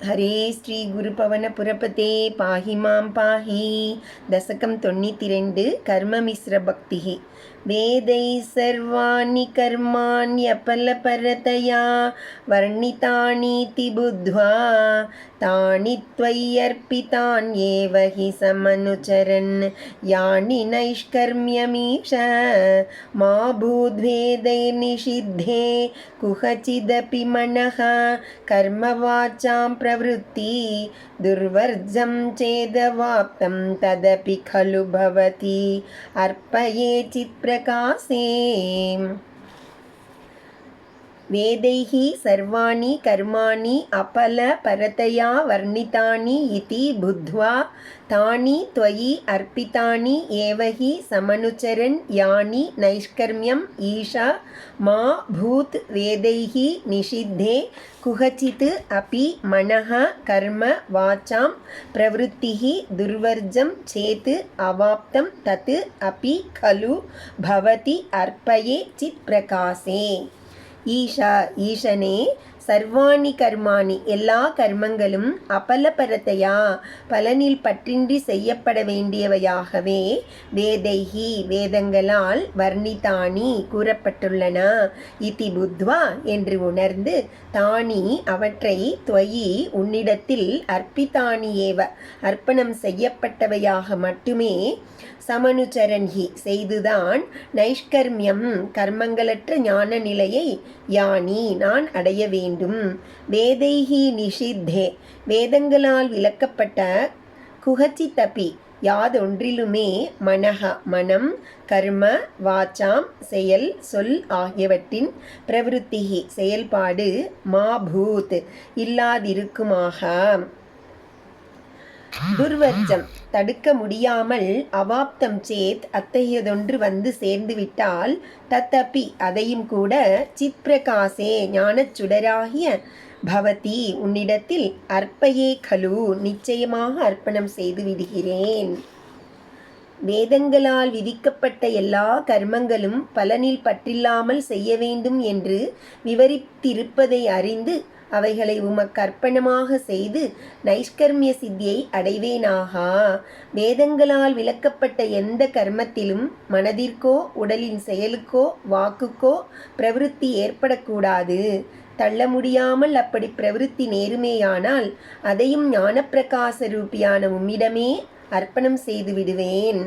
हरे श्री गुरुपवनपुरपते पाहि मां पाहि। दशकं 92 कर्ममिश्रभक्तिः। वेदैः सर्वाणि कर्माण्यफलपरतया वर्णितानीति बुद्ध्वा तानि त्वय्यर्पितान्येव हि समनुचरन् यानि नैष्कर्म्यमीश मा भूद्वेदैर्निषिद्धे कुहचिदपि मनः कर्मवाचां प्रवृत्ति दुर्वर्जं चेदवाप्तं तदपि खलु भवति अर्पये चित्प्रकाशे। वेदैः सर्वाणि कर्माणि अपलपरतया वर्णितानि इति बुद्ध्वा तानि त्वयि अर्पितानि एव हि समनुचरन् यानि नैष्कर्म्यम् ईशा मा भूत् वेदैः निषिद्धे कुहचित् अपि मनः कर्म वाचां प्रवृत्तिः दुर्वर्जं चेत् अवाप्तं तत् अपि खलु भवति अर्पये चित्प्रकाशे। ஈஷா ஈசனே, சர்வாணி கர்மாணி எல்லா கர்மங்களும் அபலபரத்தையா பலனில் பற்றின்றி செய்யப்பட வேண்டியவையாகவே வேதைஹி வேதங்களால் வர்ணித்தானி கூறப்பட்டுள்ளன இதி புத்வா என்று உணர்ந்து தானி அவற்றை துவயி உன்னிடத்தில் அர்ப்பித்தானி ஏவ அர்ப்பணம் செய்யப்பட்டவையாக மட்டுமே சமனுச்சரன்ஹி செய்துதான் நைஷ்கர்மியம் கர்மங்களற்ற ஞான நிலையை யானி நான் அடைய வேண்டும். வேதைஹி நிஷித்தே வேதங்களால் விளக்கப்பட்ட குஹச்சிதபி யாதொன்றிலுமே மனஹ மனம் கர்ம வாச்சாம் செயல் சொல் ஆகியவற்றின் பிரவருத்திஹி செயல்பாடு மாபூத் இல்லாதிருக்குமாக துர்வர்ஜம் தடுக்க முடியாமல் அவாப்தம் சேத் அத்தகையதொன்று வந்து சேர்ந்துவிட்டால் தத்தப்பி அதையும் கூட சித் பிரகாசே ஞானச் சுடராகிய பவதி உன்னிடத்தில் அர்ப்பயே கலு நிச்சயமாக அர்ப்பணம் செய்து விடுகிறேன். வேதங்களால் விதிக்கப்பட்ட எல்லா கர்மங்களும் பலனில் பற்றில்லாமல் செய்ய வேண்டும் என்று விவரித்திருப்பதை அறிந்து அவைகளை உமக்கு அர்ப்பணமாக செய்து நைஷ்கர்மிய சித்தியை அடைவேனாகா. வேதங்களால் விளக்கப்பட்ட எந்த கர்மத்திலும் மனதிற்கோ உடலின் செயலுக்கோ வாக்குக்கோ பிரவிருத்தி ஏற்படக்கூடாது. தள்ள முடியாமல் அப்படி பிரவிருத்தி நேருமேயானால் அதையும் ஞானப்பிரகாச ரூபியான உம்மிடமே அர்ப்பணம் செய்து விடுவேன்.